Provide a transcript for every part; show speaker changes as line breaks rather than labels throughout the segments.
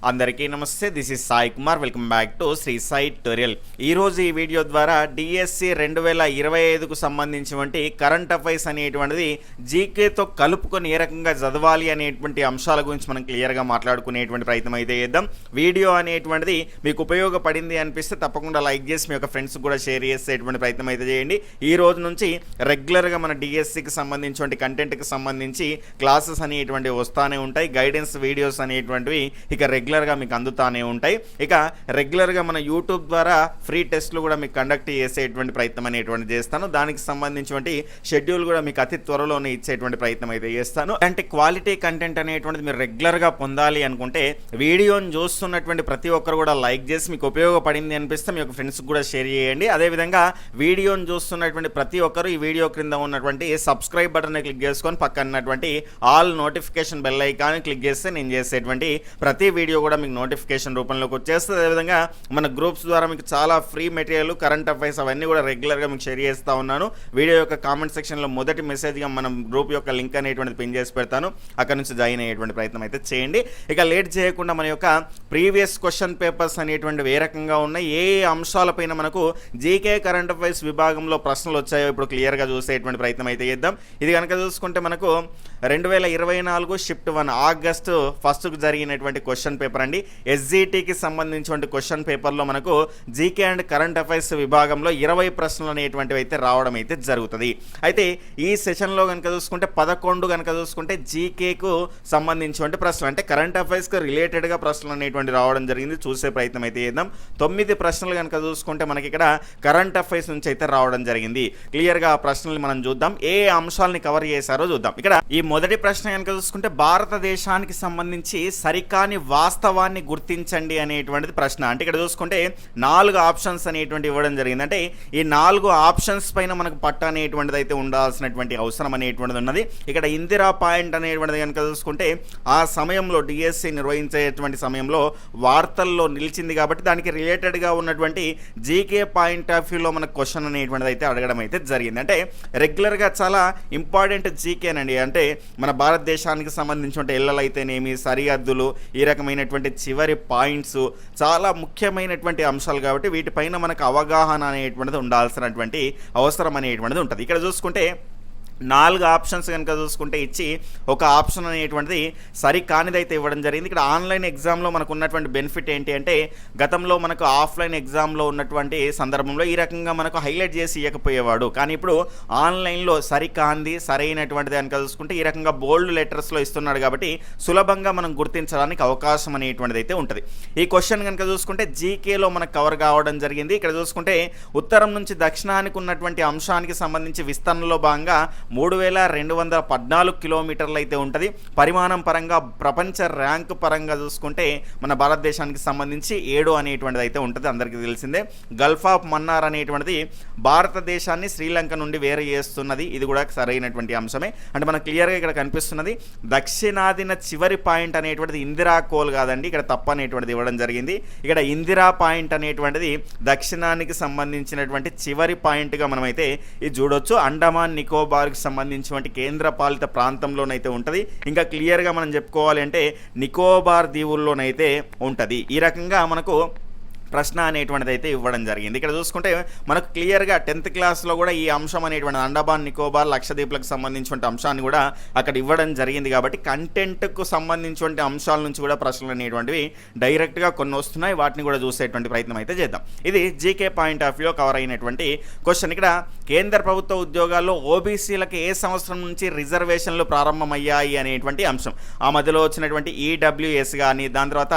అందరికీ నమస్తే. This is Sai Kumar. Welcome back to Sri Sai tutorial. ఈరోజు ఈ వీడియో ద్వారా డిఎస్సి 2025కు సంబంధించినటువంటి కరెంట్ అఫైర్స్ అనేటువంటిది జీకేతో కలుపుకొని ఏ రకంగా చదవాలి అనేటువంటి అంశాల గురించి మనం క్లియర్గా మాట్లాడుకునేటువంటి ప్రయత్నం అయితే చేద్దాం. వీడియో అనేటువంటిది మీకు ఉపయోగపడింది అనిపిస్తే తప్పకుండా లైక్ చేసి మీ యొక్క ఫ్రెండ్స్కి కూడా షేర్ చేసేటువంటి ప్రయత్నం అయితే చేయండి. ఈ రోజు నుంచి రెగ్యులర్గా మన డిఎస్సికి సంబంధించినటువంటి కంటెంట్కి సంబంధించి క్లాసెస్ అనేటువంటివి వస్తూనే ఉంటాయి. గైడెన్స్ వీడియోస్ అనేటువంటివి ఇక రెగ్యులర్గా మీకు అందుతానే ఉంటాయి. ఇక రెగ్యులర్గా మన యూట్యూబ్ ద్వారా ఫ్రీ టెస్ట్లు కూడా మీకు కండక్ట్ చేసేటువంటి ప్రయత్నం అనేటువంటి చేస్తాను. దానికి సంబంధించినటువంటి షెడ్యూల్ కూడా మీకు అతి త్వరలోనే ఇచ్చేటువంటి ప్రయత్నం అయితే చేస్తాను. అంటే క్వాలిటీ కంటెంట్ అనేటువంటిది మీరు రెగ్యులర్గా పొందాలి అనుకుంటే వీడియోని చూస్తున్నటువంటి ప్రతి ఒక్కరు కూడా లైక్ చేసి మీకు ఉపయోగపడింది అనిపిస్తే మీ యొక్క ఫ్రెండ్స్కి కూడా షేర్ చేయండి. అదేవిధంగా వీడియోని చూస్తున్నటువంటి ప్రతి ఒక్కరు ఈ వీడియో క్రింద ఉన్నటువంటి సబ్స్క్రైబ్ బటన్ని క్లిక్ చేసుకొని పక్కన ఉన్నటువంటి all notification bell icon click చేస్తే నేను చేసేటువంటి ప్రతి వీడియో కూడా మీకు నోటిఫికేషన్ రూపంలోకి వచ్చేస్తుంది. అదేవిధంగా మన గ్రూప్స్ ద్వారా మీకు చాలా ఫ్రీ మెటీరియల్, కరెంట్ అఫైర్స్ అవన్నీ కూడా రెగ్యులర్గా మీకు షేర్ చేస్తూ ఉన్నాను. వీడియో యొక్క కామెంట్ సెక్షన్లో మొదటి మెసేజ్గా మనం గ్రూప్ యొక్క లింక్ అనేటువంటిది పిన్ చేసి పెడతాను. అక్కడ నుంచి జాయిన్ అయ్యేటువంటి ప్రయత్నం అయితే చేయండి. ఇక లేట్ చేయకుండా మన యొక్క ప్రీవియస్ క్వశ్చన్ పేపర్స్ అనేటువంటివి ఏ రకంగా ఉన్నాయి, ఏ అంశాలపైన మనకు జీకే కరెంట్ అఫైర్స్ విభాగంలో ప్రశ్నలు వచ్చాయో ఇప్పుడు క్లియర్గా చూసేటువంటి ప్రయత్నం అయితే చేద్దాం. ఇది కనుక చూసుకుంటే మనకు 2024 షిఫ్ట్ 1 ఆగస్టు 1కు జరిగినటువంటి క్వశ్చన్ పేపర్ అండి. ఎస్జిటికి సంబంధించినటువంటి క్వశ్చన్ పేపర్లో మనకు జీకే అండ్ కరెంట్ అఫైర్స్ విభాగంలో 20 ప్రశ్నలు అనేటువంటివి అయితే రావడం అయితే జరుగుతుంది. అయితే ఈ సెషన్లో కనుక చూసుకుంటే 11 కనుక చూసుకుంటే జీకేకు సంబంధించినటువంటి ప్రశ్నలు, అంటే కరెంట్ అఫైర్స్కి రిలేటెడ్గా ప్రశ్నలు అనేటువంటి రావడం జరిగింది. చూసే ప్రయత్నం అయితే చేద్దాం. 9 ప్రశ్నలు కనుక చూసుకుంటే మనకి ఇక్కడ కరెంట్ అఫైర్స్ నుంచి అయితే రావడం జరిగింది. క్లియర్గా ఆ ప్రశ్నలు మనం చూద్దాం, ఏ అంశాలని కవర్ చేశారో చూద్దాం. ఇక్కడ ఈ మొదటి ప్రశ్న కనుక చూసుకుంటే భారతదేశానికి సంబంధించి సరికాని వాస్తవాన్ని గుర్తించండి అనేటువంటిది ప్రశ్న. అంటే ఇక్కడ చూసుకుంటే 4 ఆప్షన్స్ అనేటువంటి ఇవ్వడం జరిగింది. అంటే ఈ 4 ఆప్షన్స్ పైన మనకు పట్ట అనేటువంటిది అయితే ఉండాల్సినటువంటి అవసరం అనేటువంటిది ఉన్నది. ఇక్కడ ఇందిరా పాయింట్ అనేటువంటిది కనుక చూసుకుంటే ఆ సమయంలో డిఎస్సి నిర్వహించేటువంటి సమయంలో వార్తల్లో నిలిచింది కాబట్టి దానికి రిలేటెడ్గా ఉన్నటువంటి జీకే పాయింట్ ఆఫ్ వ్యూలో మనకు క్వశ్చన్ అనేటువంటిది అయితే అడగడం అయితే జరిగింది. అంటే రెగ్యులర్గా చాలా ఇంపార్టెంట్ జీకేనండి. అంటే మన భారతదేశానికి సంబంధించిన ఎల్లలు అయితేనేమి, సరిహద్దులు, ఈ రకమైనటువంటి చివరి పాయింట్స్ చాలా ముఖ్యమైనటువంటి అంశాలు కాబట్టి వీటిపైన మనకు అవగాహన అనేటువంటిది ఉండాల్సినటువంటి అవసరం అనేటువంటిది ఉంటుంది. ఇక్కడ చూసుకుంటే 4 ఆప్షన్స్ కనుక చూసుకుంటే ఇచ్చి ఒక ఆప్షన్ అనేటువంటిది సరికానిదైతే ఇవ్వడం జరిగింది. ఇక్కడ ఆన్లైన్ ఎగ్జామ్లో మనకు ఉన్నటువంటి బెనిఫిట్ ఏంటి అంటే గతంలో మనకు ఆఫ్లైన్ ఎగ్జామ్లో ఉన్నటువంటి సందర్భంలో ఈ రకంగా మనకు హైలైట్ చేసి ఇవ్వకపోయేవాడు. కానీ ఇప్పుడు ఆన్లైన్లో సరికాంది సరైనటువంటిది కనుక చూసుకుంటే ఈ రకంగా బోల్డ్ లెటర్స్లో ఇస్తున్నాడు కాబట్టి సులభంగా మనం గుర్తించడానికి అవకాశం అనేటువంటిది అయితే ఉంటుంది. ఈ క్వశ్చన్ కనుక చూసుకుంటే జీకేలో మనకు కవర్ కావడం జరిగింది. ఇక్కడ చూసుకుంటే ఉత్తరం నుంచి దక్షిణానికి ఉన్నటువంటి అంశానికి సంబంధించి విస్తరణలో భాగంగా 3214 కిలోమీటర్లు అయితే ఉంటుంది. పరిమాణం పరంగా ప్రపంచ ర్యాంక్ పరంగా చూసుకుంటే మన భారతదేశానికి సంబంధించి 7 అనేటువంటిది అయితే ఉంటుంది, అందరికీ తెలిసిందే. గల్ఫ్ ఆఫ్ మన్నార్ అనేటువంటిది భారతదేశాన్ని శ్రీలంక నుండి వేరు చేస్తున్నది. ఇది కూడా సరైనటువంటి అంశమే. అంటే మనకు క్లియర్గా ఇక్కడ కనిపిస్తున్నది దక్షిణాదిన చివరి పాయింట్ అనేటువంటిది ఇందిరా కోల్ కాదండి, ఇక్కడ తప్పు అనేటువంటిది ఇవ్వడం జరిగింది. ఇక్కడ ఇందిరా పాయింట్ అనేటువంటిది దక్షిణానికి సంబంధించినటువంటి చివరి పాయింట్గా మనమైతే ఇది చూడొచ్చు. అండమాన్ నికోబార్ సంబంధించినటువంటి కేంద్ర పాలిత ప్రాంతంలోనైతే ఉంటుంది. ఇంకా క్లియర్గా మనం చెప్పుకోవాలి అంటే నికోబార్ దీవుల్లోనైతే ఉంటుంది. ఈ రకంగా మనకు ప్రశ్న అనేటువంటిది అయితే ఇవ్వడం జరిగింది. ఇక్కడ చూసుకుంటే మనకు క్లియర్గా 10th క్లాస్లో కూడా ఈ అంశం అనేటువంటి అండమాన్ నికోబార్ లక్షద్వీప్లకు సంబంధించిన అంశాన్ని కూడా అక్కడ ఇవ్వడం జరిగింది. కాబట్టి కంటెంట్కు సంబంధించిన అంశాల నుంచి కూడా ప్రశ్నలు అనేటువంటివి డైరెక్ట్గా కొన్ని వస్తున్నాయి, వాటిని కూడా చూసేటువంటి ప్రయత్నం అయితే చేద్దాం. ఇది GK point of view cover అయినటువంటి క్వశ్చన్. ఇక్కడ కేంద్ర ప్రభుత్వ ఉద్యోగాల్లో ఓబీసీలకు ఏ సంవత్సరం నుంచి రిజర్వేషన్లు ప్రారంభమయ్యాయి అనేటువంటి అంశం. ఆ మధ్యలో వచ్చినటువంటి ఈడబ్ల్యూఎస్ కానీ, దాని తర్వాత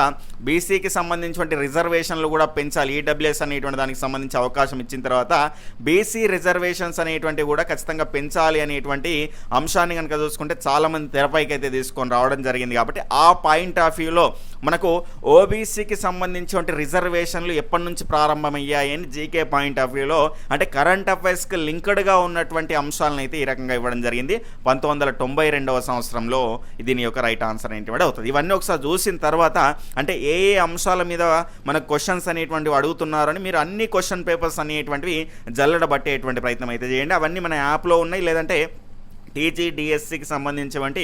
బీసీకి సంబంధించిన రిజర్వేషన్లు కూడా పెంచాలి. ఈడబ్ల్యూఎస్ అనేటువంటి దానికి సంబంధించి అవకాశం ఇచ్చిన తర్వాత బీసీ రిజర్వేషన్స్ అనేటువంటివి కూడా ఖచ్చితంగా పెంచాలి అనేటువంటి అంశాన్ని కనుక చూసుకుంటే చాలామంది తెరపైకి అయితే తీసుకొని రావడం జరిగింది. కాబట్టి ఆ పాయింట్ ఆఫ్ వ్యూలో మనకు ఓబీసీకి సంబంధించిన రిజర్వేషన్లు ఎప్పటి నుంచి ప్రారంభమయ్యాయి అని జీకే పాయింట్ ఆఫ్ వ్యూలో అంటే కరెంట్ అఫైర్స్కి లింక్డ్గా ఉన్నటువంటి అంశాలను అయితే ఈ రకంగా ఇవ్వడం జరిగింది. 1992వ సంవత్సరంలో దీని యొక్క రైట్ ఆన్సర్ అనేటువంటి అవుతుంది. ఇవన్నీ ఒకసారి చూసిన తర్వాత అంటే ఏ అంశాల మీద మనకు క్వశ్చన్స్ అనేటువంటివి అడుగుతున్నారని మీరు అన్ని క్వశ్చన్ పేపర్స్ అనేటువంటివి జల్లడబట్టేటువంటి ప్రయత్నం అయితే చేయండి. అవన్నీ మన యాప్లో ఉన్నాయి, లేదంటే టీజీడీఎస్సీకి సంబంధించినటువంటి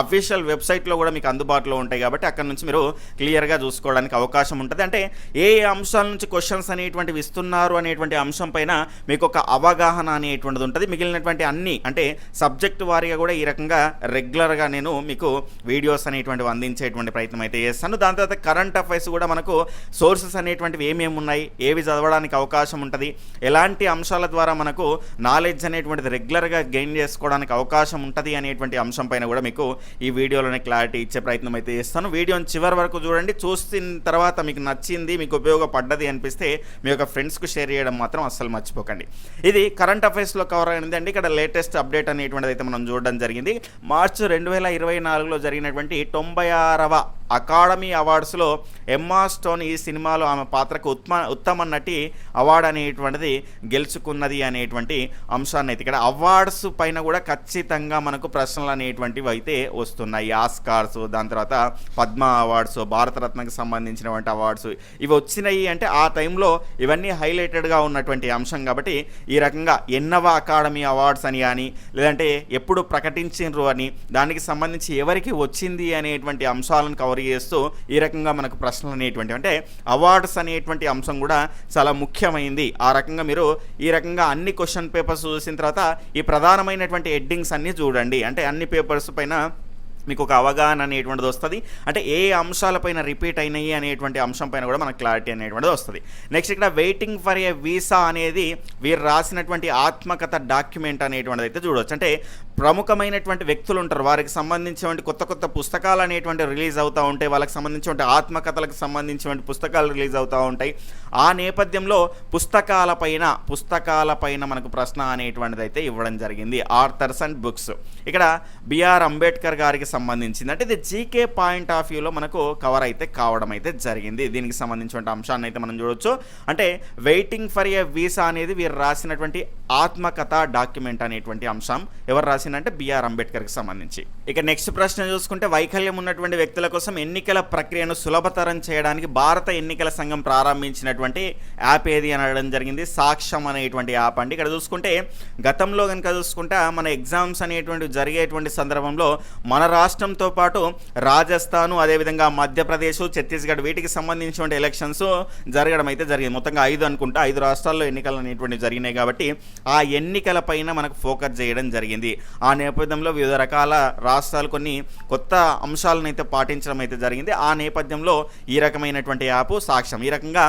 అఫీషియల్ వెబ్సైట్లో కూడా మీకు అందుబాటులో ఉంటాయి కాబట్టి అక్కడ నుంచి మీరు క్లియర్గా చూసుకోవడానికి అవకాశం ఉంటుంది. అంటే ఏ అంశాల నుంచి క్వశ్చన్స్ అనేటువంటివి ఇస్తున్నారు అనేటువంటి అంశం పైన మీకు ఒక అవగాహన అనేటువంటిది ఉంటుంది. మిగిలినటువంటి అన్ని అంటే సబ్జెక్ట్ వారీగా కూడా ఈ రకంగా రెగ్యులర్గా నేను మీకు వీడియోస్ అనేటువంటివి అందించేటువంటి ప్రయత్నం అయితే చేస్తాను. దాని తర్వాత కరెంట్ అఫైర్స్ కూడా మనకు సోర్సెస్ అనేటువంటివి ఏమేమి ఉన్నాయి, ఏవి చదవడానికి అవకాశం ఉంటుంది, ఎలాంటి అంశాల ద్వారా మనకు నాలెడ్జ్ అనేటువంటిది రెగ్యులర్గా గెయిన్ చేసుకోవడానికి అవకాశం ఉంటుంది అనేటువంటి అంశం పైన కూడా మీకు ఈ వీడియోలోనే క్లారిటీ ఇచ్చే ప్రయత్నం అయితే చేస్తాను. వీడియోని చివరి వరకు చూడండి. చూసిన తర్వాత మీకు నచ్చింది, మీకు ఉపయోగపడ్డది అనిపిస్తే మీ యొక్క ఫ్రెండ్స్కు షేర్ చేయడం మాత్రం అస్సలు మర్చిపోకండి. ఇది కరెంట్ అఫైర్స్లో కవర్ అయింది అండి. ఇక్కడ లేటెస్ట్ అప్డేట్ అనేటువంటిది అయితే మనం చూడడం జరిగింది. మార్చి 2024లో జరిగినటువంటి 96వ అకాడమీ అవార్డ్స్లో ఎమ్మా స్టోన్ ఈ సినిమాలో ఆమె పాత్రకు ఉత్తమ నటి అవార్డు అనేటువంటిది గెలుచుకున్నది అనేటువంటి అంశాన్ని అయితే ఇక్కడ అవార్డ్స్ పైన కూడా ఖచ్చితంగా మనకు ప్రశ్నలు అనేటువంటివి అయితే వస్తున్నాయి. ఆస్కార్స్, దాని తర్వాత పద్మ అవార్డ్స్, భారతరత్నకు సంబంధించినటువంటి అవార్డ్స్ ఇవి వచ్చినాయి. అంటే ఆ టైంలో ఇవన్నీ హైలైటెడ్గా ఉన్నటువంటి అంశం కాబట్టి ఈ రకంగా ఎన్నవ అకాడమీ అవార్డ్స్ అని కానీ లేదంటే ఎప్పుడు ప్రకటించారు అని దానికి సంబంధించి ఎవరికి వచ్చింది అనేటువంటి అంశాలను కవర్ చేస్తూ ఈ రకంగా మనకు ప్రశ్నలు అనేటువంటి అంటే అవార్డ్స్ అనేటువంటి అంశం కూడా చాలా ముఖ్యమైంది. ఆ రకంగా మీరు ఈ రకంగా అన్ని క్వశ్చన్ పేపర్స్ చూసిన తర్వాత ఈ ప్రధానమైనటువంటి హెడ్డింగ్స్ అన్నీ చూడండి. అంటే అన్ని పేపర్స్ పైన మీకు ఒక అవగాహన అనేటువంటిది వస్తుంది. అంటే ఏ అంశాలపైన రిపీట్ అయినాయి అనేటువంటి అంశం పైన కూడా మనకు క్లారిటీ అనేటువంటిది వస్తుంది. నెక్స్ట్ ఇక్కడ వెయిటింగ్ ఫర్ ఏ వీసా అనేది వీరు రాసినటువంటి ఆత్మకథ డాక్యుమెంట్ అనేటువంటిది అయితే చూడవచ్చు. అంటే ప్రముఖమైనటువంటి వ్యక్తులు ఉంటారు, వారికి సంబంధించినటువంటి కొత్త కొత్త పుస్తకాలు అనేటువంటి రిలీజ్ అవుతూ ఉంటాయి, వాళ్ళకి సంబంధించినటువంటి ఆత్మకథలకు సంబంధించినటువంటి పుస్తకాలు రిలీజ్ అవుతూ ఉంటాయి. ఆ నేపథ్యంలో పుస్తకాలపైన మనకు ప్రశ్న అనేటువంటిది అయితే ఇవ్వడం జరిగింది. ఆర్థర్స్ అండ్ బుక్స్ ఇక్కడ బిఆర్ అంబేద్కర్ గారికి సంబంధించింది. అంటే ఇది జీకే పాయింట్ ఆఫ్ వ్యూలో మనకు కవర్ అయితే కావడం అయితే జరిగింది. దీనికి సంబంధించిన అంశాన్ని అయితే మనం చూడొచ్చు. అంటే వెయిటింగ్ ఫర్ ఏ వీసా అనేది వీరు రాసినటువంటి ఆత్మకథ డాక్యుమెంట్ అనేటువంటి అంశం ఎవరు రాసిందంటే బిఆర్ అంబేద్కర్కి సంబంధించి. ఇక నెక్స్ట్ ప్రశ్న చూసుకుంటే వైకల్యం ఉన్నటువంటి వ్యక్తుల కోసం ఎన్నికల ప్రక్రియను సులభతరం చేయడానికి భారత ఎన్నికల సంఘం ప్రారంభించినటువంటి యాప్ ఏది అనడం జరిగింది. సాక్ష్యం అనేటువంటి యాప్ అండి. ఇక్కడ చూసుకుంటే గతంలో కనుక చూసుకుంటే మన ఎగ్జామ్స్ అనేటువంటి జరిగేటువంటి సందర్భంలో మన రాష్ట్రంతో పాటు రాజస్థాను, అదేవిధంగా మధ్యప్రదేశ్, ఛత్తీస్గఢ్ వీటికి సంబంధించినటువంటి ఎలక్షన్స్ జరగడం అయితే జరిగింది. మొత్తంగా 5 రాష్ట్రాల్లో ఎన్నికలు అనేటువంటి జరిగినాయి కాబట్టి ఆ ఎన్నికల పైన మనకు ఫోకస్ చేయడం జరిగింది. ఆ నేపథ్యంలో వివిధ రకాల రాష్ట్రాలు కొన్ని కొత్త అంశాలను అయితే పాటించడం అయితే జరిగింది. ఆ నేపథ్యంలో ఈ రకమైనటువంటి యాప్ సాక్ష్యం ఈ రకంగా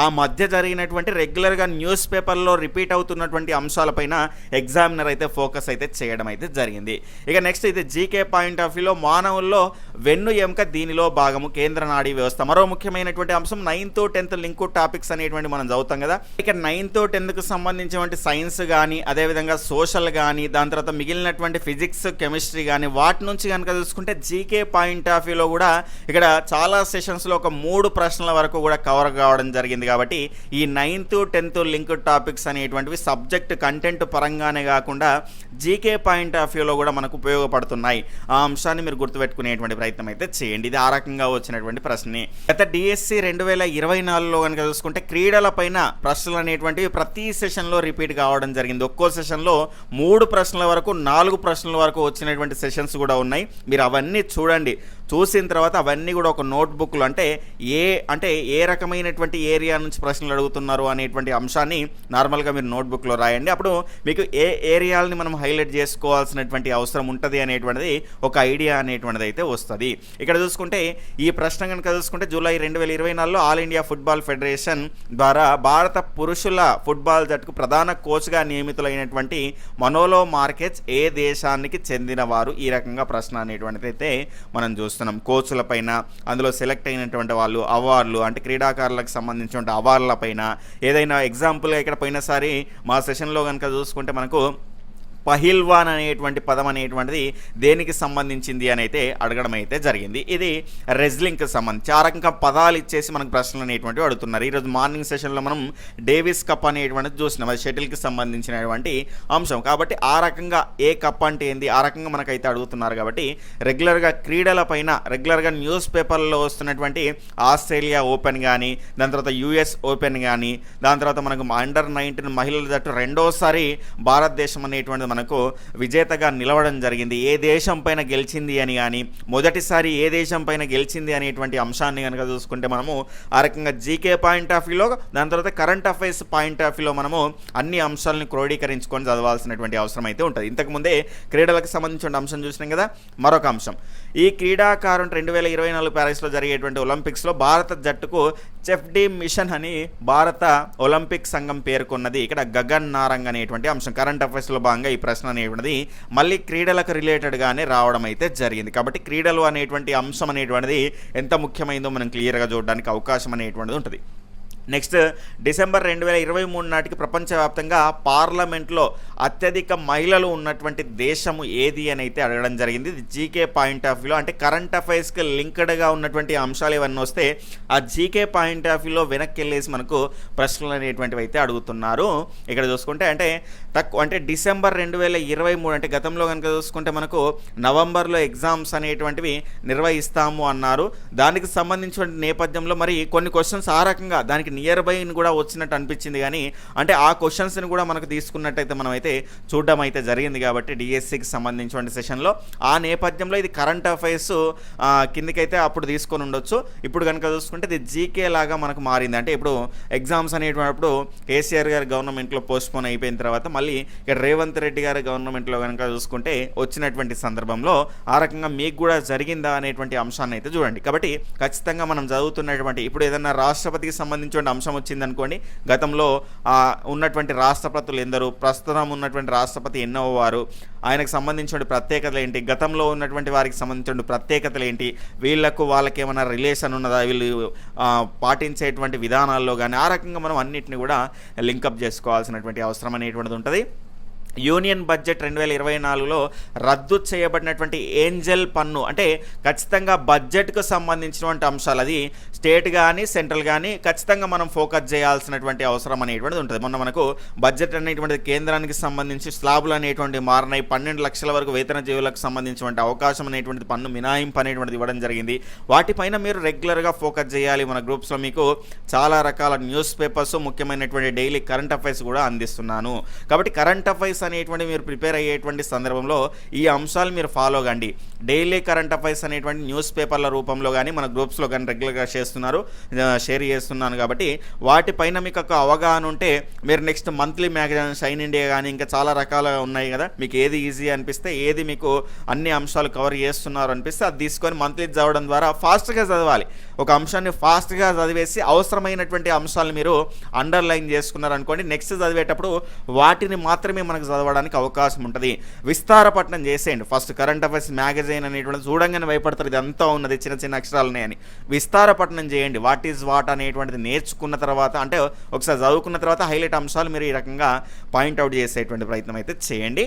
ఆ మధ్య జరిగినటువంటి రెగ్యులర్గా న్యూస్ పేపర్లో రిపీట్ అవుతున్నటువంటి అంశాలపైన ఎగ్జామినర్ అయితే ఫోకస్ అయితే చేయడం అయితే జరిగింది. ఇక నెక్స్ట్ ఇది జీకే పాయింట్ ఆఫ్ వ్యూలో మానవుల్లో వెన్ను ఎముక దీనిలో భాగము కేంద్ర నాడీ వ్యవస్థ. మరో ముఖ్యమైనటువంటి అంశం 9th 10th లింకు టాపిక్స్ అనేటువంటి మనం చదువుతాం కదా. ఇక 9th 10th సంబంధించినటువంటి సైన్స్ కానీ అదేవిధంగా సోషల్ కానీ దాని తర్వాత మిగిలినటువంటి ఫిజిక్స్, కెమిస్ట్రీ కానీ వాటి నుంచి కనుక చూసుకుంటే జీకే పాయింట్ ఆఫ్ వ్యూలో కూడా ఇక్కడ చాలా సెషన్స్లో ఒక 3 ప్రశ్నల వరకు కూడా కవర్ కావడం జరిగింది. కాబట్టి ఈ 9th 10th లింక్ టాపిక్స్ అనేటువంటివి సబ్జెక్ట్ కంటెంట్ పరంగానే కాకుండా జీకే పాయింట్ ఆఫ్ వ్యూలో కూడా మనకు ఉపయోగపడుతున్నాయి. ఆ అంశాన్ని మీరు గుర్తుపెట్టుకునేటువంటి ప్రయత్నం అయితే చేయండి. ఇది ఆ రకంగా వచ్చినటువంటి ప్రశ్నే. గత డిఎస్సి 2024లో కనుక చూసుకుంటే క్రీడల పైన ప్రశ్నలు అనేటువంటివి ప్రతి సెషన్లో రిపీట్ కావడం జరిగింది. ఒక్కో సెషన్లో 3 ప్రశ్నల వరకు 4 ప్రశ్నల వరకు వచ్చినటువంటి సెషన్స్ కూడా ఉన్నాయి. మీరు అవన్నీ చూడండి. చూసిన తర్వాత అవన్నీ కూడా ఒక నోట్బుక్లో అంటే ఏ రకమైనటువంటి ఏరియా నుంచి ప్రశ్నలు అడుగుతున్నారు అనేటువంటి అంశాన్ని నార్మల్గా మీరు నోట్బుక్లో రాయండి. అప్పుడు మీకు ఏ ఏరియాలని మనం హైలైట్ చేసుకోవాల్సినటువంటి అవసరం ఉంటుంది అనేటువంటిది ఒక ఐడియా అనేటువంటిది అయితే వస్తుంది. ఇక్కడ చూసుకుంటే ఈ ప్రశ్న కనుక చూసుకుంటే జూలై 2024లో ఆల్ ఇండియా ఫుట్బాల్ ఫెడరేషన్ ద్వారా భారత పురుషుల ఫుట్బాల్ జట్టుకు ప్రధాన కోచ్గా నియమితులైనటువంటి మనోలో మార్కెజ్ ఏ దేశానికి చెందినవారు? ఈ రకంగా ప్రశ్న అనేటువంటిది అయితే మనం చూస్తున్నాం. కోచ్ల పైన అందులో సెలెక్ట్ అయినటువంటి వాళ్ళు అవార్డులు అంటే క్రీడాకారులకు సంబంధించిన అవార్డుల పైన ఏదైనా ఎగ్జాంపుల్గా ఇక్కడ పోయినసారి మా సెషన్లో కనుక చూసుకుంటే మనకు పహిల్వాన్ అనేటువంటి పదం అనేటువంటిది దేనికి సంబంధించింది అని అయితే అడగడం అయితే జరిగింది. ఇది రెజ్లింగ్కి సంబంధించి ఆ రకంగా పదాలు ఇచ్చేసి మనకు ప్రశ్నలు అనేటువంటివి అడుగుతున్నారు. ఈరోజు మార్నింగ్ సెషన్లో మనం డేవిస్ కప్ అనేటువంటిది చూసినాం. అది షటిల్కి సంబంధించినటువంటి అంశం కాబట్టి ఆ రకంగా ఏ కప్ అంటే ఏంది ఆ రకంగా మనకైతే అడుగుతున్నారు. కాబట్టి రెగ్యులర్గా క్రీడల పైన రెగ్యులర్గా న్యూస్ పేపర్లో వస్తున్నటువంటి ఆస్ట్రేలియా ఓపెన్ కానీ దాని తర్వాత యుఎస్ ఓపెన్ కానీ దాని తర్వాత మనకు అండర్ 19 మహిళల జట్టు రెండోసారి భారతదేశం అనేటువంటిది మనకు విజేతగా నిలవడం జరిగింది. ఏ దేశం పైన గెలిచింది అని కానీ, మొదటిసారి ఏ దేశం పైన గెలిచింది అనేటువంటి అంశాన్ని కనుక చూసుకుంటే మనము ఆ రకంగా జీకే పాయింట్ ఆఫ్ వ్యూలో, దాని తర్వాత కరెంట్ అఫైర్స్ పాయింట్ ఆఫ్ వ్యూలో మనము అన్ని అంశాలను క్రోడీకరించుకొని చదవాల్సినటువంటి అవసరం అయితే ఉంటుంది. ఇంతకుముందే క్రీడలకు సంబంధించిన అంశం చూసినాం కదా. మరొక అంశం, ఈ క్రీడాకారుడు 2024 ప్యారిస్లో జరిగేటువంటి ఒలింపిక్స్లో భారత జట్టుకు చెఫ్ డి మిషన్ అని భారత ఒలింపిక్ సంఘం పేర్కొన్నది. ఇక్కడ గగన్ నారంగ్ అనేటువంటి అంశం కరెంట్ అఫైర్స్లో భాగంగా ఈ ప్రశ్న అనేటువంటిది మళ్ళీ క్రీడలకు రిలేటెడ్గానే రావడం అయితే జరిగింది. కాబట్టి క్రీడలు అనేటువంటి అంశం అనేటువంటిది ఎంత ముఖ్యమైందో మనం క్లియర్గా చూడడానికి అవకాశం అనేటువంటిది ఉంటుంది. నెక్స్ట్, డిసెంబర్ 2023 నాటికి ప్రపంచవ్యాప్తంగా పార్లమెంట్లో అత్యధిక మహిళలు ఉన్నటువంటి దేశము ఏది అని అయితే అడగడం జరిగింది. ఇది జీకే పాయింట్ ఆఫ్ వ్యూలో, అంటే కరెంట్ అఫైర్స్కి లింక్డ్గా ఉన్నటువంటి అంశాలు ఏమన్నా వస్తే ఆ జీకే పాయింట్ ఆఫ్ వ్యూలో వెనక్కి వెళ్ళేసి మనకు ప్రశ్నలు అనేటువంటివి అయితే అడుగుతున్నారు. ఇక్కడ చూసుకుంటే అంటే తక్కువ, అంటే డిసెంబర్ 2023, అంటే గతంలో కనుక చూసుకుంటే మనకు నవంబర్లో ఎగ్జామ్స్ అనేటువంటివి నిర్వహిస్తాము అన్నారు. దానికి సంబంధించిన నేపథ్యంలో మరి కొన్ని క్వశ్చన్స్ ఆ రకంగా దానికి నియర్ బై కూడా వచ్చినట్టు అనిపించింది. కానీ అంటే ఆ క్వశ్చన్స్ని కూడా మనకు తీసుకున్నట్టయితే మనం అయితే చూడడం అయితే జరిగింది. కాబట్టి డిఎస్సికి సంబంధించిన సెషన్లో ఆ నేపథ్యంలో ఇది కరెంట్ అఫైర్స్ కిందకైతే అప్పుడు తీసుకొని ఉండొచ్చు. ఇప్పుడు కనుక చూసుకుంటే ఇది జీకే లాగా మనకు మారింది. అంటే ఇప్పుడు ఎగ్జామ్స్ అనేటప్పుడు కేసీఆర్ గారి గవర్నమెంట్లో పోస్ట్పోన్ అయిపోయిన తర్వాత మళ్ళీ ఇక్కడ రేవంత్ రెడ్డి గారి గవర్నమెంట్లో కనుక చూసుకుంటే వచ్చినటువంటి సందర్భంలో ఆ రకంగా మీకు కూడా జరిగిందా అనేటువంటి అంశాన్ని అయితే చూడండి. కాబట్టి ఖచ్చితంగా మనం చదువుతున్నటువంటి ఇప్పుడు ఏదైనా రాష్ట్రపతికి సంబంధించిన అంశం వచ్చిందనుకోండి, గతంలో ఉన్నటువంటి రాష్ట్రపతులు ఎందరు, ప్రస్తుతం ఉన్నటువంటి రాష్ట్రపతి ఎన్నో వారు, ఆయనకు సంబంధించిన ప్రత్యేకతలు ఏంటి, గతంలో ఉన్నటువంటి వారికి సంబంధించిన ప్రత్యేకతలు ఏంటి, వాళ్ళకి ఏమైనా రిలేషన్ ఉన్నదా, వీళ్ళు పాటించేటువంటి విధానాల్లో కానీ ఆ రకంగా మనం అన్నిటిని కూడా లింకప్ చేసుకోవాల్సినటువంటి అవసరం అనేటువంటిది ఉంటుంది. యూనియన్ బడ్జెట్ 2024లో రద్దు చేయబడినటువంటి ఏంజల్ పన్ను, అంటే ఖచ్చితంగా బడ్జెట్కు సంబంధించినటువంటి అంశాలు, అది స్టేట్ కానీ సెంట్రల్ కానీ ఖచ్చితంగా మనం ఫోకస్ చేయాల్సినటువంటి అవసరం అనేటువంటిది ఉంటుంది. మొన్న మనకు బడ్జెట్ అనేటువంటిది కేంద్రానికి సంబంధించి స్లాబులు అనేటువంటి మారినాయి. 12 లక్షల వరకు వేతన జీవులకు సంబంధించినటువంటి అవకాశం అనేటువంటిది, పన్ను మినహాయింపు అనేటువంటిది ఇవ్వడం జరిగింది. వాటిపైన మీరు రెగ్యులర్గా ఫోకస్ చేయాలి. మన గ్రూప్స్లో మీకు చాలా రకాల న్యూస్ పేపర్స్, ముఖ్యమైనటువంటి డైలీ కరెంట్ అఫైర్స్ కూడా అందిస్తున్నాను. కాబట్టి కరెంట్ అఫైర్స్ అనేటువంటి మీరు ప్రిపేర్ అయ్యేటువంటి సందర్భంలో ఈ అంశాలు మీరు ఫాలో కండి. డైలీ కరెంట్ అఫైర్స్ అనేటువంటి న్యూస్ పేపర్ల రూపంలో కానీ మన గ్రూప్స్లో కానీ రెగ్యులర్గా షేర్ చేస్తున్నాను. కాబట్టి వాటిపైన మీకు ఒక అవగాహన ఉంటే మీరు next monthly magazine, shine India కానీ ఇంకా చాలా రకాలుగా ఉన్నాయి కదా, మీకు ఏది ఈజీ అనిపిస్తే, ఏది మీకు అన్ని అంశాలు కవర్ చేస్తున్నారు అనిపిస్తే అది తీసుకొని మంత్లీ చదవడం ద్వారా ఫాస్ట్గా చదవాలి. ఒక అంశాన్ని ఫాస్ట్గా చదివేసి అవసరమైనటువంటి అంశాలను మీరు అండర్లైన్ చేసుకున్నారనుకోండి, నెక్స్ట్ చదివేటప్పుడు వాటిని మాత్రమే మనకు చదవడానికి అవకాశం ఉంటుంది. విస్తారపట్నం చేసేయండి. ఫస్ట్ కరెంట్ అఫైర్స్ మ్యాగజైన్ అనేటువంటి చూడంగానే భయపడతారు, ఇదంతా ఉన్నది చిన్న చిన్న అక్షరాలు ఉన్నాయని. విస్తారపట్నం చేయండి. వాట్ ఈజ్ వాట్ అనేటువంటిది నేర్చుకున్న తర్వాత, అంటే ఒకసారి చదువుకున్న తర్వాత హైలైట్ అంశాలు మీరు ఈ రకంగా పాయింట్అవుట్ చేసేటువంటి ప్రయత్నం అయితే చేయండి.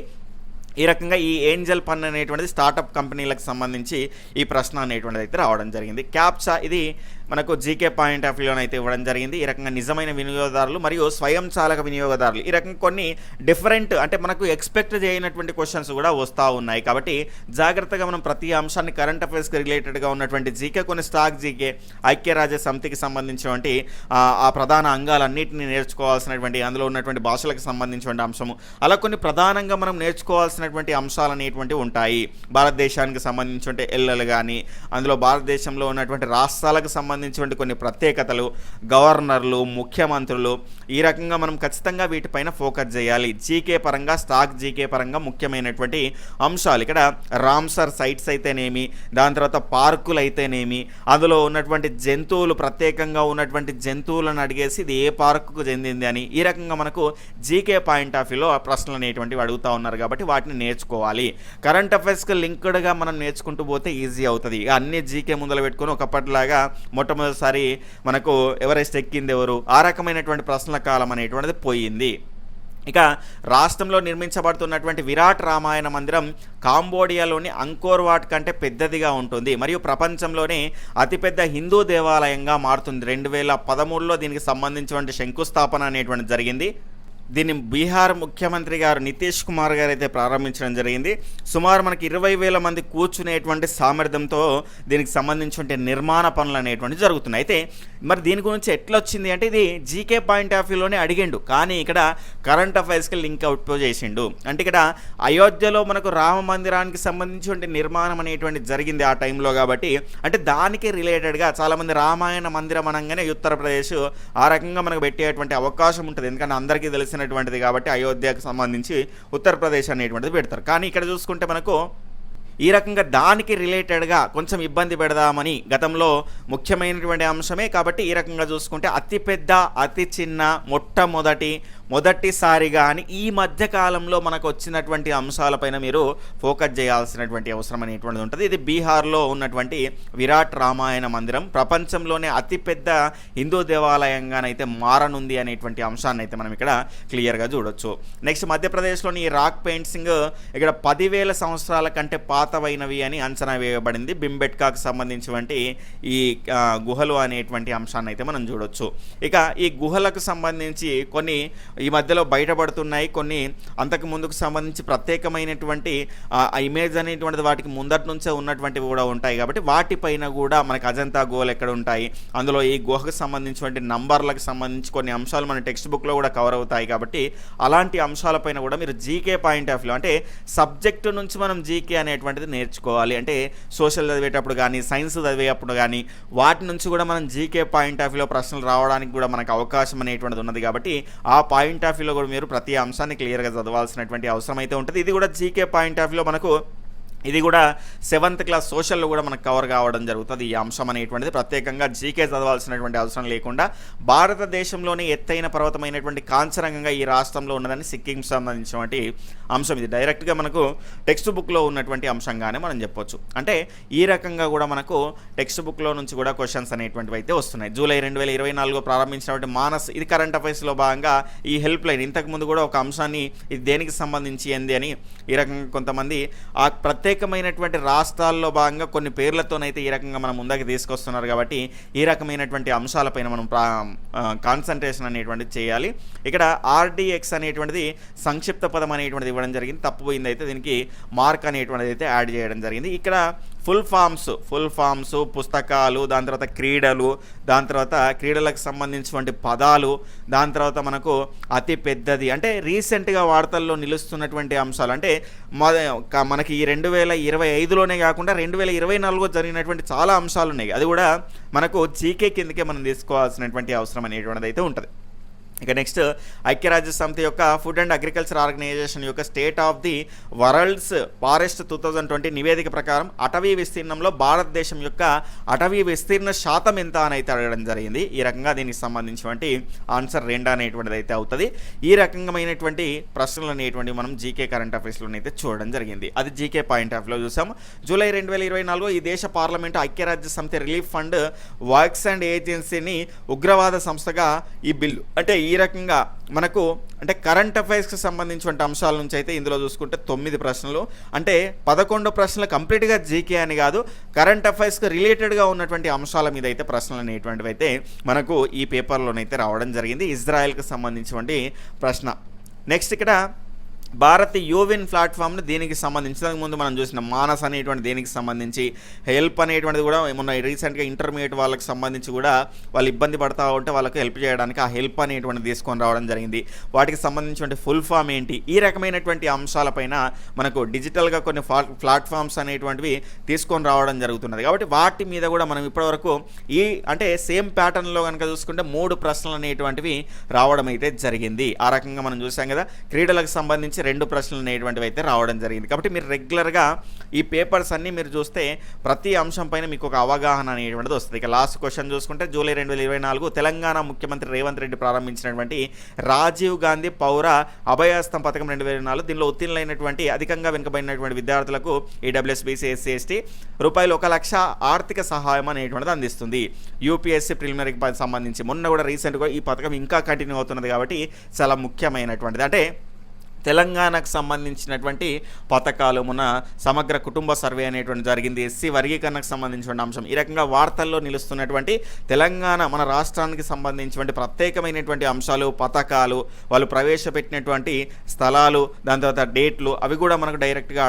ఈ రకంగా ఈ ఏంజల్ పన్ను అనేటువంటిది స్టార్టప్ కంపెనీలకు సంబంధించి ఈ ప్రశ్న అనేటువంటిది అయితే రావడం జరిగింది. క్యాప్చా, ఇది మనకు జీకే పాయింట్ ఆఫ్ వ్యూలోనైతే ఇవ్వడం జరిగింది. ఈ రకంగా నిజమైన వినియోగదారులు మరియు స్వయం చాలక వినియోగదారులు, ఈ రకంగా కొన్ని డిఫరెంట్, అంటే మనకు ఎక్స్పెక్ట్ చేయనటువంటి క్వశ్చన్స్ కూడా వస్తూ ఉన్నాయి. కాబట్టి జాగ్రత్తగా మనం ప్రతి అంశాన్ని కరెంట్ అఫైర్స్కి రిలేటెడ్గా ఉన్నటువంటి జీకే, కొన్ని స్టాక్ జీకే, ఐక్యరాజ్య సమితికి సంబంధించినటువంటి ఆ ప్రధాన అంగాలన్నింటినీ నేర్చుకోవాల్సినటువంటి, అందులో ఉన్నటువంటి భాషలకు సంబంధించినటువంటి అంశము, అలా కొన్ని ప్రధానంగా మనం నేర్చుకోవాల్సినటువంటి అంశాలు అనేటువంటివి ఉంటాయి. భారతదేశానికి సంబంధించిన ఎల్ఎల్ కానీ, అందులో భారతదేశంలో ఉన్నటువంటి రాష్ట్రాలకు సంబంధించినటువంటి కొన్ని ప్రత్యేకతలు, గవర్నర్లు, ముఖ్యమంత్రులు, ఈ రకంగా మనం ఖచ్చితంగా వీటిపైన ఫోకస్ చేయాలి. జీకే పరంగా, స్టాక్ జీకే పరంగా ముఖ్యమైనటువంటి అంశాలు ఇక్కడ రామ్సర్ సైట్స్ అయితేనేమి, దాని తర్వాత పార్కులు అయితేనేమి, అందులో ఉన్నటువంటి జంతువులు, ప్రత్యేకంగా ఉన్నటువంటి జంతువులను అడిగేసి ఇది ఏ పార్కుకు చెందింది అని, ఈ రకంగా మనకు జీకే పాయింట్ ఆఫ్ వ్యూలో ప్రశ్నలు అనేటువంటివి అడుగుతూ ఉన్నారు. కాబట్టి వాటిని నేర్చుకోవాలి. కరెంట్ అఫైర్స్కి లింక్డ్గా మనం నేర్చుకుంటూ పోతే ఈజీ అవుతుంది. అన్ని జీకే ముందర పెట్టుకొని ఒకప్పటిలాగా మొట్టమొదటిసారి మనకు ఎవరెస్ట్ ఎక్కింది ఎవరు, ఆ రకమైనటువంటి ప్రశ్నల కాలం అనేటువంటిది పోయింది. ఇక రాష్ట్రంలో నిర్మించబడుతున్నటువంటి విరాట్ రామాయణ మందిరం కాంబోడియాలోని అంకోర్ వాట్ కంటే పెద్దదిగా ఉంటుంది మరియు ప్రపంచంలోనే అతిపెద్ద హిందూ దేవాలయంగా మారుతుంది. 2013లో దీనికి సంబంధించినటువంటి శంకుస్థాపన అనేటువంటి జరిగింది. దీన్ని బీహార్ ముఖ్యమంత్రి గారు నితీష్ కుమార్ గారు అయితే ప్రారంభించడం జరిగింది. సుమారు మనకి 20,000 మంది కూర్చునేటువంటి సామర్థ్యంతో దీనికి సంబంధించిన నిర్మాణ పనులు అనేటువంటివి జరుగుతున్నాయి. అయితే మరి దీని గురించి ఎట్లా వచ్చింది అంటే ఇది జీకే పాయింట్ ఆఫ్ వ్యూలోనే అడిగిండు, కానీ ఇక్కడ కరెంట్ అఫైర్స్కి లింక్ అవుట్ చేసిండు. అంటే ఇక్కడ అయోధ్యలో మనకు రామ మందిరానికి సంబంధించిన నిర్మాణం అనేటువంటి జరిగింది ఆ టైంలో, కాబట్టి అంటే దానికి రిలేటెడ్గా చాలామంది రామాయణ మందిరం అనగానే ఉత్తరప్రదేశ్ ఆ రకంగా మనకు పెట్టేటువంటి అవకాశం ఉంటుంది, ఎందుకంటే అందరికీ తెలిసినటువంటిది కాబట్టి అయోధ్యకు సంబంధించి ఉత్తరప్రదేశ్ అనేటువంటిది పెడతారు. కానీ ఇక్కడ చూసుకుంటే మనకు ఈ రకంగా దానికి రిలేటెడ్గా కొంచెం ఇబ్బంది పెడదామని గతంలో ముఖ్యమైనటువంటి అంశమే, కాబట్టి ఈ రకంగా చూసుకుంటే అతిపెద్ద అతి చిన్న మొదటిసారిగా అని ఈ మధ్య కాలంలో మనకు వచ్చినటువంటి అంశాలపైన మీరు ఫోకస్ చేయాల్సినటువంటి అవసరం అనేటువంటిది ఉంటుంది. ఇది బీహార్లో ఉన్నటువంటి విరాట్ రామాయణ మందిరం ప్రపంచంలోనే అతిపెద్ద హిందూ దేవాలయంగానైతే మారనుంది అనేటువంటి అంశాన్ని అయితే మనం ఇక్కడ క్లియర్గా చూడొచ్చు. నెక్స్ట్ మధ్యప్రదేశ్లోని ఈ రాక్ పెయింటింగ్ ఇక్కడ 10,000 సంవత్సరాల కంటే పాతవైనవి అని అంచనా వేయబడింది. బింబెట్కాకు సంబంధించినటువంటి ఈ గుహలు అనేటువంటి అంశాన్ని అయితే మనం చూడొచ్చు. ఇక ఈ గుహలకు సంబంధించి కొన్ని ఈ మధ్యలో బయటపడుతున్నాయి, కొన్ని అంతకు ముందుకు సంబంధించి ప్రత్యేకమైనటువంటి ఇమేజ్ అనేటువంటిది వాటికి ముందటి నుంచే ఉన్నటువంటివి కూడా ఉంటాయి, కాబట్టి వాటిపైన కూడా మనకు అజంతా గుహలు ఎక్కడ ఉంటాయి, అందులో ఈ గుహకు సంబంధించినటువంటి నంబర్లకు సంబంధించి కొన్ని అంశాలు మన టెక్స్ట్ బుక్లో కూడా కవర్ అవుతాయి. కాబట్టి అలాంటి అంశాలపైన కూడా మీరు జీకే పాయింట్ ఆఫ్ వ్యూ అంటే సబ్జెక్టు నుంచి మనం జీకే అనేటువంటిది నేర్చుకోవాలి. అంటే సోషల్ చదివేటప్పుడు కానీ సైన్స్ చదివేటప్పుడు కానీ వాటి నుంచి కూడా మనం జీకే పాయింట్ ఆఫ్ వ్యూలో ప్రశ్నలు రావడానికి కూడా మనకు అవకాశం అనేటువంటిది ఉన్నది. కాబట్టి ఆ పాయింట్ ఆఫ్ వ్యూలో కూడా మీరు ప్రతి అంశాన్ని క్లియర్గా చదవాల్సినటువంటి అవసరం అయితే ఉంటుంది. ఇది కూడా జీకే పాయింట్ ఆఫ్ వ్యూలో మనకు ఇది కూడా 7th క్లాస్ సోషల్లో కూడా మనకు కవర్ కావడం జరుగుతుంది. ఈ అంశం అనేటువంటిది ప్రత్యేకంగా జీకే చదవాల్సినటువంటి అవసరం లేకుండా భారతదేశంలోనే ఎత్తైన పర్వతమైనటువంటి కాంచరంగంగా ఈ రాష్ట్రంలో ఉన్నదని సిక్కింకి సంబంధించినటువంటి అంశం. ఇది డైరెక్ట్గా మనకు టెక్స్ట్ బుక్లో ఉన్నటువంటి అంశంగానే మనం చెప్పొచ్చు. అంటే ఈ రకంగా కూడా మనకు టెక్స్ట్ బుక్లో నుంచి కూడా క్వశ్చన్స్ అనేటువంటివి అయితే వస్తున్నాయి. జూలై 2024 ప్రారంభించినటువంటి మానస్ ఇది కరెంట్ అఫైర్స్లో భాగంగా ఈ హెల్ప్ లైన్ ఇంతకుముందు కూడా ఒక అంశాన్ని ఇది దేనికి సంబంధించి ఏంది అని ఈ రకంగా కొంతమంది ఆ ప్రత్యేకమైనటువంటి రాష్ట్రాల్లో భాగంగా కొన్ని పేర్లతోనైతే ఈ రకంగా మనం ముందుకు తీసుకొస్తున్నారు. కాబట్టి ఈ రకమైనటువంటి అంశాలపైన మనం కాన్సన్ట్రేషన్ అనేటువంటిది చేయాలి. ఇక్కడ ఆర్డిఎక్స్ అనేటువంటిది సంక్షిప్త పదం అనేటువంటిది ఇవ్వడం జరిగింది, తప్పుపోయింది అయితే దీనికి మార్క్ అనేటువంటిది అయితే యాడ్ చేయడం జరిగింది. ఇక్కడ ఫుల్ ఫామ్స్ పుస్తకాలు, దాని తర్వాత క్రీడలు, దాని తర్వాత క్రీడలకు సంబంధించినటువంటి పదాలు, దాని తర్వాత మనకు అతి పెద్దది అంటే రీసెంట్గా వార్తల్లో నిలుస్తున్నటువంటి అంశాలు. అంటే మనకి ఈ 2025లోనే కాకుండా 2024లో జరిగినటువంటి చాలా అంశాలు ఉన్నాయి. అది కూడా మనకు జీకే కిందకే మనం తీసుకోవాల్సినటువంటి అవసరం అనేటువంటిది అయితే ఉంటుంది. ఇక నెక్స్ట్ ఐక్యరాజ్య సమితి యొక్క ఫుడ్ అండ్ అగ్రికల్చర్ ఆర్గనైజేషన్ యొక్క state of the world's forest 2020 నివేదిక ప్రకారం అటవీ విస్తీర్ణంలో భారతదేశం యొక్క అటవీ విస్తీర్ణ శాతం ఎంత అని అయితే అడగడం జరిగింది. ఈ రకంగా దీనికి సంబంధించినటువంటి ఆన్సర్ 2 అనేటువంటిది అయితే అవుతుంది. ఈ రకమైనటువంటి ప్రశ్నలు అనేటువంటి మనం జీకే కరెంట్ అఫైర్స్లో అయితే చూడడం జరిగింది. అది జీకే పాయింట్ ఆఫ్ వ్యూలో చూసాం. జూలై 2024 ఈ దేశ పార్లమెంటు ఐక్యరాజ్య సమితి రిలీఫ్ ఫండ్ వర్క్స్ అండ్ ఏజెన్సీని ఉగ్రవాద సంస్థగా ఈ బిల్లు అంటే ఈ రకంగా మనకు అంటే కరెంట్ అఫైర్స్కి సంబంధించిన అంశాల నుంచి అయితే ఇందులో చూసుకుంటే 9 ప్రశ్నలు అంటే 11 ప్రశ్నలు కంప్లీట్గా జీకే అని కాదు, కరెంట్ అఫైర్స్కి రిలేటెడ్గా ఉన్నటువంటి అంశాల మీద అయితే ప్రశ్నలు అనేటువంటివి అయితే మనకు ఈ పేపర్లోనైతే రావడం జరిగింది. ఇజ్రాయెల్కి సంబంధించినటువంటి ప్రశ్న. నెక్స్ట్ ఇక్కడ భారత్ యూవిన్ ప్లాట్ఫామ్ను దీనికి సంబంధించి ముందు మనం చూసిన మానస్ అనేటువంటి దీనికి సంబంధించి హెల్ప్ అనేటువంటిది కూడా మొన్న రీసెంట్గా ఇంటర్మీడియట్ వాళ్ళకి సంబంధించి కూడా వాళ్ళు ఇబ్బంది పడతా ఉంటే వాళ్ళకి హెల్ప్ చేయడానికి ఆ హెల్ప్ అనేటువంటిది తీసుకొని రావడం జరిగింది. వాటికి సంబంధించిన ఫుల్ ఫామ్ ఏంటి, ఈ రకమైనటువంటి అంశాలపైన మనకు డిజిటల్గా కొన్ని ప్లాట్ఫామ్స్ అనేటువంటివి తీసుకొని రావడం జరుగుతున్నది. కాబట్టి వాటి మీద కూడా మనం ఇప్పటివరకు ఈ అంటే సేమ్ ప్యాటర్న్లో కనుక చూసుకుంటే 3 ప్రశ్నలు అనేటువంటివి రావడం అయితే జరిగింది. ఆ రకంగా మనం చూసాం కదా. క్రీడలకు సంబంధించి 2 ప్రశ్నలు అనేటువంటివి అయితే రావడం జరిగింది. కాబట్టి మీరు రెగ్యులర్గా ఈ పేపర్స్ అన్నీ మీరు చూస్తే ప్రతి అంశం పైన మీకు ఒక అవగాహన అనేటువంటిది వస్తుంది. ఇక లాస్ట్ క్వశ్చన్ చూసుకుంటే జూలై 2024 తెలంగాణ ముఖ్యమంత్రి రేవంత్ రెడ్డి ప్రారంభించినటువంటి రాజీవ్ గాంధీ పౌర అభయహస్తం పథకం 2024 దీనిలో ఉత్తీర్ణులైనటువంటి అధికంగా వెనుకబడినటువంటి విద్యార్థులకు ఈడబ్ల్యూఎస్బీసీ ఎస్సీ ఎస్టీ రూపాయలు 1 లక్ష ఆర్థిక సహాయం అనేటువంటిది అందిస్తుంది. యూపీఎస్సీ ప్రిలిమినరీకి సంబంధించి మొన్న కూడా రీసెంట్గా ఈ పథకం ఇంకా కంటిన్యూ అవుతున్నది కాబట్టి చాలా ముఖ్యమైనటువంటిది. అంటే తెలంగాణకు సంబంధించినటువంటి పథకాలు మొన్న సమగ్ర కుటుంబ సర్వే అనేటువంటి జరిగింది. ఎస్సీ వర్గీకరణకు సంబంధించిన అంశం ఈ రకంగా వార్తల్లో నిలుస్తున్నటువంటి తెలంగాణ మన రాష్ట్రానికి సంబంధించినటువంటి ప్రత్యేకమైనటువంటి అంశాలు, పథకాలు, వాళ్ళు ప్రవేశపెట్టినటువంటి స్థలాలు, దాని తర్వాత డేట్లు అవి కూడా మనకు డైరెక్ట్గా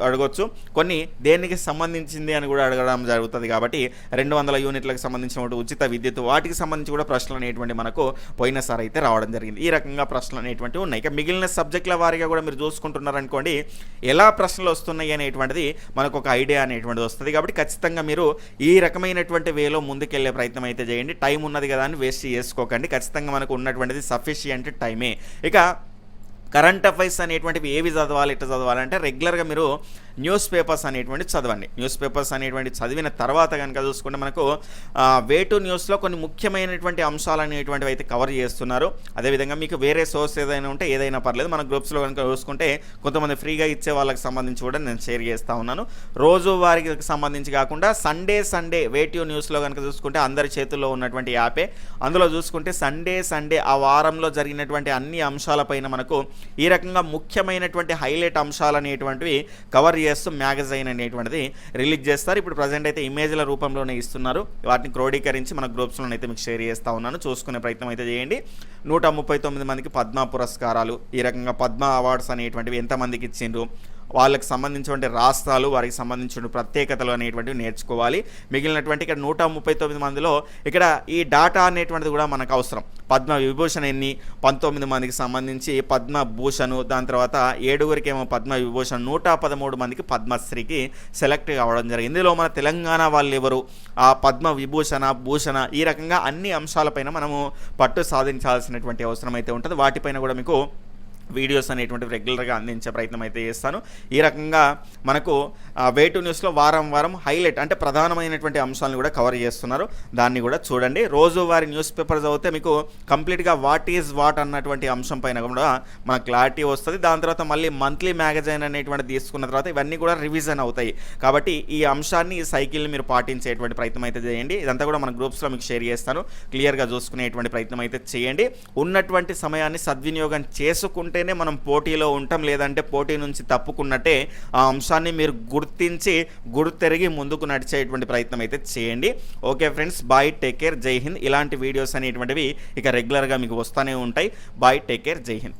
అడగొచ్చు. కొన్ని దేనికి సంబంధించింది అని కూడా అడగడం జరుగుతుంది. కాబట్టి 200 యూనిట్లకు సంబంధించినటువంటి ఉచిత విద్యుత్ వాటికి సంబంధించి కూడా ప్రశ్నలు అనేటువంటి మనకు పోయినసారి అయితే రావడం జరిగింది. ఈ రకంగా ప్రశ్నలు అనేటువంటివి ఉన్నాయి. ఇక మిగిలిన సబ్జెక్టుల వారిగా కూడా మీరు చూసుకుంటున్నారనుకోండి ఎలా ప్రశ్నలు వస్తున్నాయి అనేటువంటిది మనకు ఒక ఐడియా అనేటువంటిది వస్తుంది. కాబట్టి ఖచ్చితంగా మీరు ఈ రకమైనటువంటి వేలో ముందుకెళ్లే ప్రయత్నం అయితే చేయండి. టైం ఉన్నది కదా అని వేస్ట్ చేసుకోకండి. ఖచ్చితంగా మనకు ఉన్నటువంటిది సఫిషియంట్ టైమే. ఇక కరెంట్ అఫైర్స్ అనేటువంటివి ఏవి చదవాలి, ఎట్లా చదవాలంటే రెగ్యులర్గా మీరు న్యూస్ పేపర్స్ అనేటువంటివి చదవండి. న్యూస్ పేపర్స్ అనేటువంటి చదివిన తర్వాత కనుక చూసుకుంటే మనకు వే2 న్యూస్లో కొన్ని ముఖ్యమైనటువంటి అంశాలు అనేటువంటివి అయితే కవర్ చేస్తున్నారు. అదేవిధంగా మీకు వేరే సోర్స్ ఏదైనా ఉంటే ఏదైనా పర్లేదు, మన గ్రూప్స్లో కనుక చూసుకుంటే కొంతమంది ఫ్రీగా ఇచ్చే వాళ్ళకి సంబంధించి కూడా నేను షేర్ చేస్తూ ఉన్నాను. రోజు వారికి సంబంధించి కాకుండా సండే వే2 న్యూస్లో కనుక చూసుకుంటే అందరి చేతుల్లో ఉన్నటువంటి యాపే. అందులో చూసుకుంటే సండే ఆ వారంలో జరిగినటువంటి అన్ని అంశాలపైన మనకు ఈ రకంగా ముఖ్యమైనటువంటి హైలైట్ అంశాలు అనేటువంటివి కవర్ చేస్తూ మ్యాగజైన్ అనేటువంటిది రిలీజ్ చేస్తారు. ఇప్పుడు ప్రజెంట్ అయితే ఇమేజ్ల రూపంలోనే ఇస్తున్నారు. వాటిని క్రోడీకరించి మన గ్రూప్స్లో అయితే మీకు షేర్ చేస్తూ ఉన్నాను. చూసుకునే ప్రయత్నం అయితే చేయండి. 139 మందికి పద్మ పురస్కారాలు, ఈ రకంగా పద్మ అవార్డ్స్ అనేటువంటివి ఎంతమందికి ఇచ్చిండ్రు, వాళ్ళకి సంబంధించినటువంటి రాష్ట్రాలు, వారికి సంబంధించిన ప్రత్యేకతలు అనేటువంటివి నేర్చుకోవాలి. మిగిలినటువంటి ఇక్కడ 139 మందిలో ఇక్కడ ఈ డాటా అనేటువంటిది కూడా మనకు అవసరం. పద్మ విభూషణ్ ఎన్ని, 19 మందికి సంబంధించి పద్మభూషణ్, దాని తర్వాత 7గురికి ఏమో పద్మ విభూషణ్, 113 మందికి పద్మశ్రీకి సెలెక్ట్ కావడం జరిగింది. ఇందులో మన తెలంగాణ వాళ్ళు ఎవరు, ఆ పద్మ భూషణ ఈ రకంగా అన్ని అంశాలపైన మనము పట్టు సాధించాల్సినటువంటి అవసరం అయితే ఉంటుంది. వాటిపైన కూడా మీకు వీడియోస్ అనేటువంటి రెగ్యులర్గా అందించే ప్రయత్నం అయితే చేస్తాను. ఈ రకంగా మనకు వే2 న్యూస్లో వారం హైలైట్ అంటే ప్రధానమైనటువంటి అంశాలను కూడా కవర్ చేస్తున్నారు. దాన్ని కూడా చూడండి. రోజువారీ న్యూస్ పేపర్ చదివితే మీకు కంప్లీట్గా వాట్ ఈజ్ వాట్ అన్నటువంటి అంశం పైన కూడా మనకు క్లారిటీ వస్తుంది. దాని తర్వాత మళ్ళీ మంత్లీ మ్యాగజైన్ అనేటువంటి తీసుకున్న తర్వాత ఇవన్నీ కూడా రివిజన్ అవుతాయి. కాబట్టి ఈ అంశాన్ని, ఈ సైకిల్ని మీరు పాటించేటువంటి ప్రయత్నం అయితే చేయండి. ఇదంతా కూడా మన గ్రూప్స్లో మీకు షేర్ చేస్తాను. క్లియర్గా చూసుకునేటువంటి ప్రయత్నం అయితే చేయండి. ఉన్నటువంటి సమయాన్ని సద్వినియోగం చేసుకుంటే మనం పోటీలో ఉంటాం, లేదంటే పోటీ నుంచి తప్పుకున్నట్టే. ఆ అంశాన్ని మీరు గుర్తించి గుర్తెరిగి ముందుకు నడిచేటువంటి ప్రయత్నం అయితే చేయండి. Okay friends, bye, take care, Jai Hind. ఇలాంటి వీడియోస్ అనేటువంటివి ఇక రెగ్యులర్గా మీకు వస్తూనే ఉంటాయి. Bye, take care, Jai Hind.